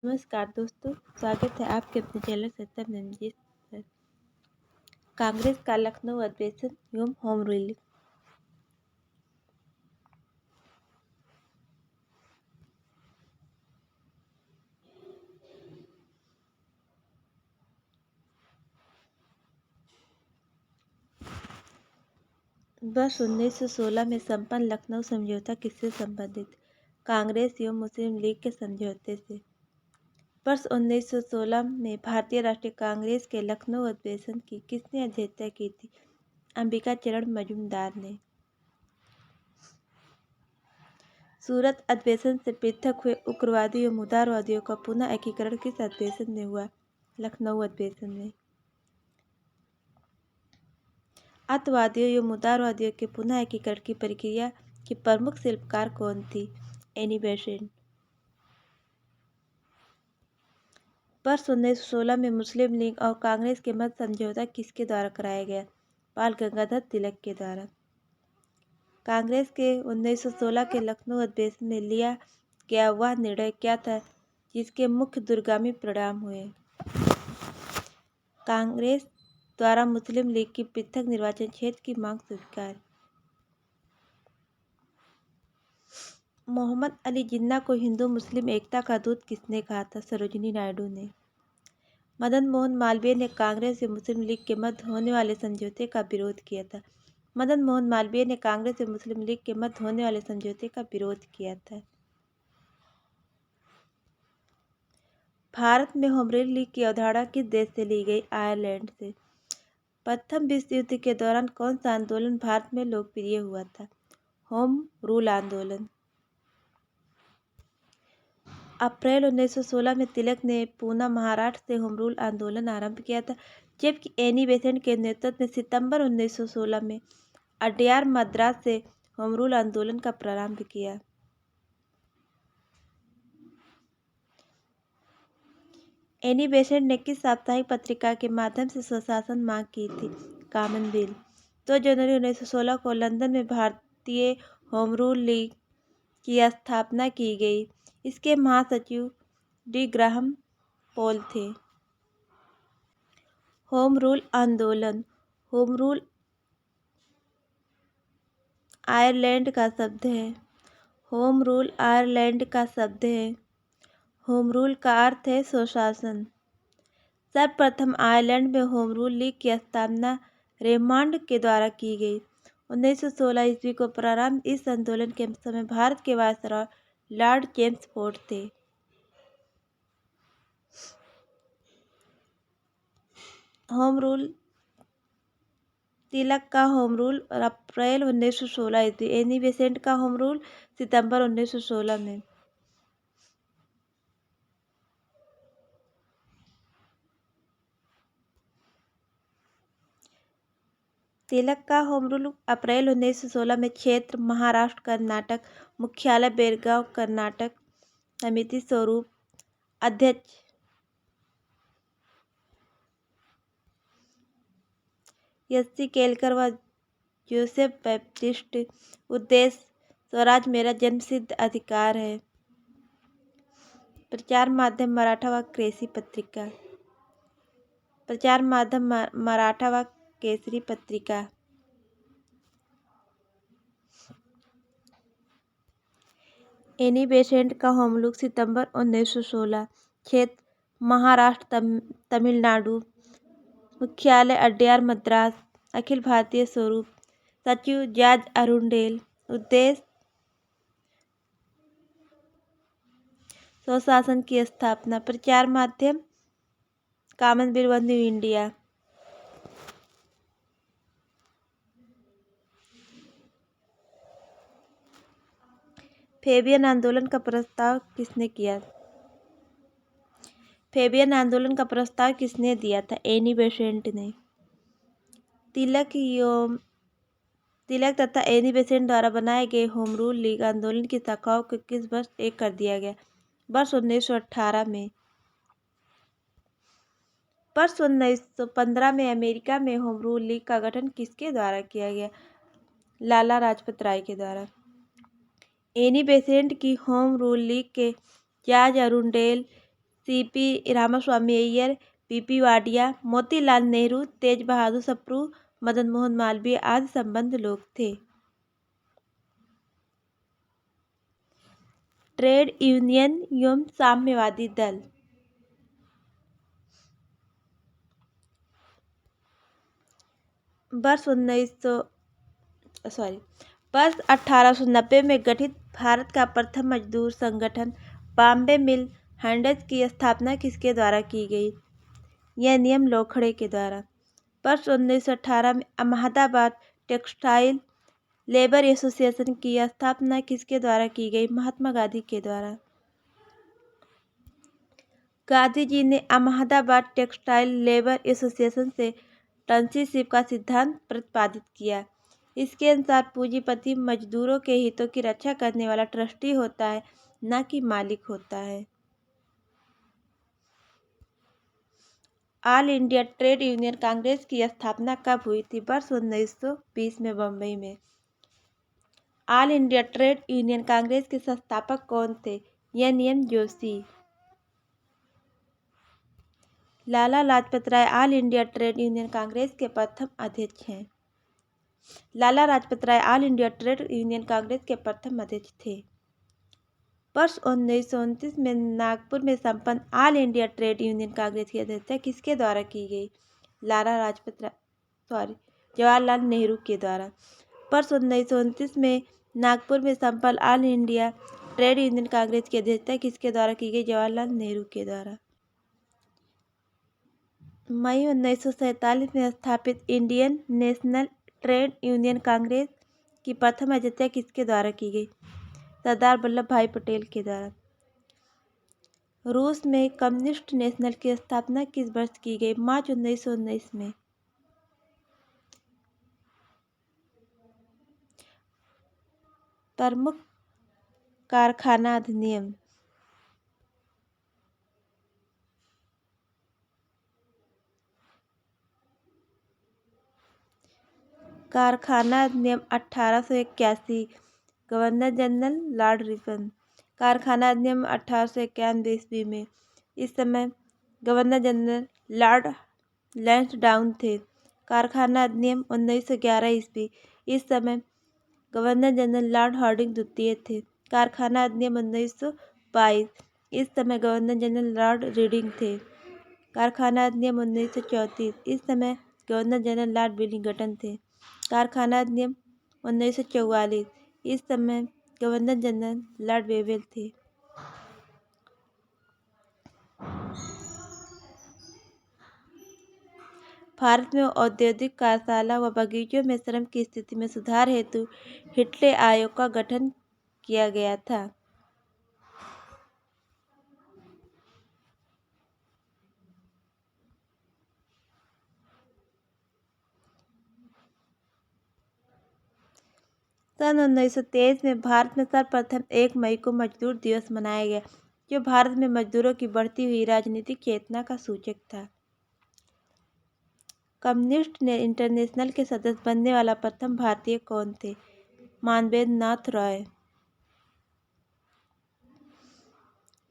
नमस्कार दोस्तों, स्वागत है आपके अपने चैनल सत्तर रंजीत पर। कांग्रेस का लखनऊ अधिवेशन एवं होम रूल। वर्ष 1916 में संपन्न लखनऊ समझौता किससे संबंधित? कांग्रेस एवं मुस्लिम लीग के समझौते से। वर्ष 1916 में भारतीय राष्ट्रीय कांग्रेस के लखनऊ अधिवेशन की किसने अध्यक्षता की थी? अंबिका चरण मजूमदार ने। सूरत अधिवेशन से पृथक हुए उग्रवादियों एवं उदारवादियों का पुनः एकीकरण किस अधिवेशन में हुआ? लखनऊ अधिवेशन में। अतवादियों एवं उदारवादियों के पुनः एकीकरण की प्रक्रिया की प्रमुख शिल्पकार कौन थी? Annie Besant. वर्ष 1916 में मुस्लिम लीग और कांग्रेस के मध्य समझौता किसके द्वारा कराया गया? बाल गंगाधर तिलक के द्वारा। कांग्रेस के 1916 के लखनऊ अधिवेशन में लिया गया वह निर्णय क्या था जिसके मुख्य दूरगामी परिणाम हुए? कांग्रेस द्वारा मुस्लिम लीग की पृथक निर्वाचन क्षेत्र की मांग स्वीकार। मोहम्मद अली जिन्ना को हिंदू मुस्लिम एकता का दूत किसने कहा था? सरोजिनी नायडू ने। मदन मोहन मालवीय ने कांग्रेस और मुस्लिम लीग के मध्य होने वाले समझौते का विरोध किया था। मदन मोहन मालवीय ने कांग्रेस और मुस्लिम लीग के मध्य होने वाले समझौते का विरोध किया था। भारत में होम रूल लीग की अवधारणा किस देश से ली गई? आयरलैंड से। प्रथम विश्व युद्ध के दौरान कौन सा आंदोलन भारत में लोकप्रिय हुआ था? होम रूल आंदोलन। अप्रैल 1916 में तिलक ने पूना महाराष्ट्र से होम रूल आंदोलन आरंभ किया था, जबकि एनी बेसेंट के नेतृत्व में सितंबर 1916 में अड्यार मद्रास से होम रूल आंदोलन का प्रारंभ किया। एनी बेसेंट ने किस साप्ताहिक पत्रिका के माध्यम से स्वशासन मांग की थी? कॉमनवेल्थ। 2 जनवरी 1916 को लंदन में भारतीय होम रूल लीग की स्थापना की गई। इसके महासचिव डी ग्राहम पोल थे। होम रूल आंदोलन। होम रूल आयरलैंड का शब्द है। होम रूल आयरलैंड का शब्द है। होम रूल का अर्थ है स्वशासन। सर्वप्रथम आयरलैंड में होम रूल लीग की स्थापना रेमंड के द्वारा की गई। 1916 ईस्वी को प्रारंभ इस आंदोलन के समय भारत के वायसरॉय लॉर्ड चेम्सफोर्ड थे। होम रूल तिलक का होम रूल अप्रैल 1916 ईस्वी। एनी बेसेंट का होम रूल सितंबर 1916 में। तिलक का होम रूल अप्रैल 1916 में। क्षेत्र महाराष्ट्र कर्नाटक। मुख्यालय बेलगांव कर्नाटक। समिति स्वरूप अध्यक्ष एस.सी. केलकर व जोसेफ बैप्टिस्ट। उद्देश्य स्वराज मेरा जन्मसिद्ध अधिकार है। प्रचार माध्यम मराठा व केसरी पत्रिका। प्रचार माध्यम मराठा व केसरी पत्रिका। एनी बेसेंट का होम रूल सितंबर 1916। क्षेत्र महाराष्ट्र तमिलनाडु। मुख्यालय अड्यार मद्रास। अखिल भारतीय स्वरूप सचिव जॉर्ज अरुंडेल। उद्देश्य स्वशासन की स्थापना। प्रचार माध्यम कॉमनवेल्थ व न्यू इंडिया। फेबियन आंदोलन का प्रस्ताव किसने किया? फेबियन आंदोलन का प्रस्ताव किसने दिया था? एनी बेसेंट ने। तिलक तथा एनी बेसेंट द्वारा बनाए गए होम रूल लीग आंदोलन की शाखाओं को किस वर्ष एक कर दिया गया? वर्ष 1918 में। वर्ष 1915 में अमेरिका में होम रूल लीग का गठन किसके द्वारा किया गया? लाला लाजपत राय के द्वारा। एनी बेसेंट की होम रूल लीग के George Arundale CP Ramaswamy Iyer, PP Wadia, Motilal Nehru, Tej Bahadur Sapru, Madan Mohan Malviya आदि संबंध लोग थे। ट्रेड यूनियन एवं साम्यवादी दल। वर्ष 1890 में गठित भारत का प्रथम मजदूर संगठन बॉम्बे मिल हैंडल्स की स्थापना किसके द्वारा की गई? यह नियम लोखंडे के द्वारा। वर्ष 1918 में अहमदाबाद टेक्सटाइल लेबर एसोसिएशन की स्थापना किसके द्वारा की गई? महात्मा गांधी के द्वारा। गांधी जी ने अहमदाबाद टेक्सटाइल लेबर एसोसिएशन से ट्रस्टीशिप का सिद्धांत प्रतिपादित किया। इसके अनुसार पूंजीपति मजदूरों के हितों की रक्षा करने वाला ट्रस्टी होता है, न कि मालिक होता है। All India Trade Union Congress की स्थापना कब हुई थी? वर्ष 1920 में बम्बई में। All India Trade Union Congress के संस्थापक कौन थे? N M Joshi. Lala Lajpat Rai All India Trade Union Congress के प्रथम अध्यक्ष हैं। Lala Lajpat Rai All India Trade Union Congress के प्रथम अध्यक्ष थे। वर्ष 1929 में नागपुर में संपन्न all India Trade Union Congress की अध्यक्षता किसके द्वारा की गई? जवाहरलाल नेहरू के द्वारा। वर्ष 1929 में नागपुर में संपन्न all India Trade Union Congress की अध्यक्षता किसके द्वारा की गई? जवाहरलाल नेहरू के द्वारा। मई 1947 में स्थापित Indian national trade Union Congress की प्रथम अध्यक्षता किसके द्वारा की गई? सरदार वल्लभ भाई पटेल के द्वारा। रूस में कम्युनिस्ट नेशनल की स्थापना किस वर्ष की गई? मार्च 1919 में। प्रमुख कारखाना अधिनियम। कारखाना अधिनियम 1881। Governor general Lord Ripon. कारखाना अधिनियम 1891 ईस्वी में। इस समय गवर्नर जनरल लॉर्ड लैंसडाउन थे। कारखाना अधिनियम 1911 ईस्वी। इस समय गवर्नर जनरल लॉर्ड हार्डिंग द्वितीय थे। कारखाना अधिनियम 1922। इस समय गवर्नर जनरल लॉर्ड रीडिंग थे। कारखाना अधिनियम 1934। इस समय गवर्नर जनरल लॉर्ड विलिंगटन थे। कारखाना अधिनियम 1944। इस समय गवर्नर जनरल लॉर्ड वेवेल थे। भारत में औद्योगिक कार्यशाला व बगीचों में श्रम की स्थिति में सुधार हेतु हिटले आयोग का गठन किया गया था। सन 1923 में भारत में सर्वप्रथम 1 मई को मजदूर दिवस मनाया गया, जो भारत में मजदूरों की बढ़ती हुई राजनीतिक चेतना का सूचक था। कम्युनिस्ट इंटरनेशनल के सदस्य बनने वाला प्रथम भारतीय कौन थे? मानवेंद्र नाथ रॉय।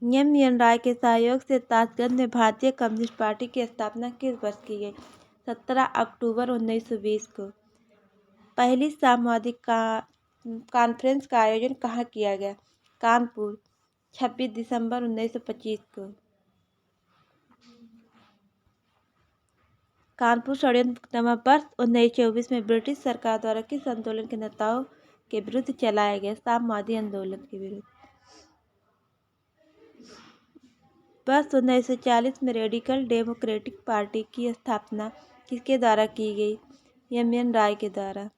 एम राय के सहयोग से ताशकंद में भारतीय कम्युनिस्ट पार्टी की स्थापना किस वर्ष की गई? 17 अक्टूबर 1920 को। पहली साम्यवादी कॉन्फ्रेंस का आयोजन कहाँ किया गया? कानपुर, 26 दिसंबर 1925 को। कानपुर षड्यंत्र मुकदमा वर्ष 1924 में ब्रिटिश सरकार द्वारा किस आंदोलन के नेताओं के विरुद्ध चलाया गया? साम्यवादी आंदोलन के विरुद्ध। वर्ष 1940 में रेडिकल डेमोक्रेटिक पार्टी की स्थापना किसके द्वारा की गई? एम राय के द्वारा।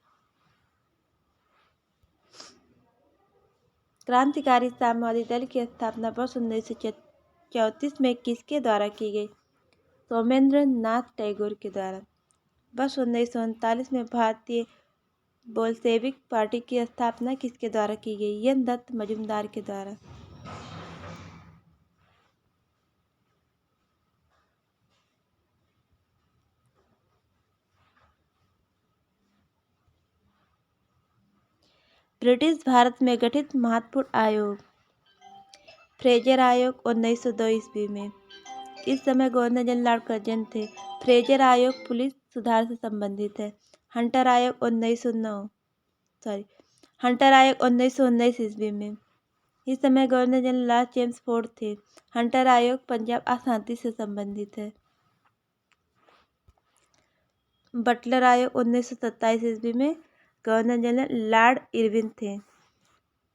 क्रांतिकारी साम्यवादी दल की स्थापना वर्ष 1934 में किसके द्वारा की गई? सोमेंद्र नाथ टैगोर के द्वारा। वर्ष 1939 में भारतीय बोल्शेविक पार्टी की स्थापना किसके द्वारा की गई? एन दत्त मजूमदार के द्वारा। ब्रिटिश भारत में गठित महत्वपूर्ण आयोग। फ्रेजर आयोग 1902 ईस्वी में। इस समय गवर्नर जनरल लॉर्ड कर्जन थे। फ्रेजर आयोग पुलिस सुधार से संबंधित है। हंटर आयोग 1919 ईस्वी में। इस समय गवर्नर जनरल लॉर्ड चेम्सफोर्ड थे। हंटर आयोग पंजाब अशांति से संबंधित है। बटलर आयोग 1927 ईस्वी में। गवर्नर जनरल लॉर्ड इरविन थे।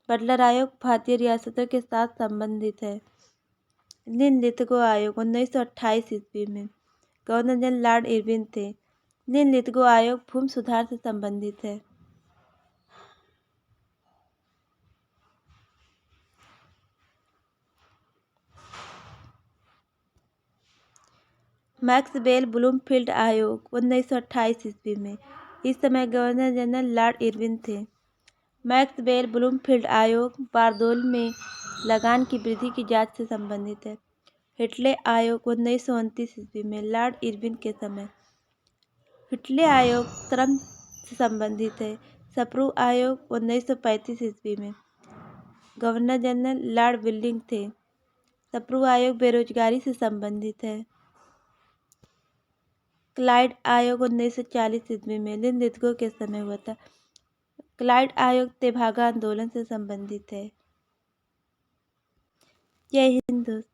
बटलर आयोग भारतीय रियासतों के साथ संबंधित है। लिनलिथगो आयोग 1928 ईस्वी में। गवर्नर जनरल लॉर्ड इरविन थे। लिनलिथगो आयोग भूमि सुधार से संबंधित है। मैक्सवेल ब्लूमफील्ड आयोग 1928 ईस्वी में। इस समय गवर्नर जनरल लॉर्ड इरविन थे। मैक्सवेल ब्लूमफील्ड आयोग बारदोली में लगान की वृद्धि की जांच से संबंधित है। हिटले आयोग 1929 ईस्वी में। लॉर्ड इरविन के समय। हिटले आयोग श्रम से संबंधित है। सप्रू आयोग 1935 ईस्वी में। गवर्नर जनरल लॉर्ड विल्लिंग थे। सप्रू आयोग बेरोजगारी से संबंधित है। क्लाइड आयोग 1940 ईस्वी में लिनलिथगो के समय हुआ था। क्लाइड आयोग तेभागा आंदोलन से संबंधित है। जय हिंद दोस्तों।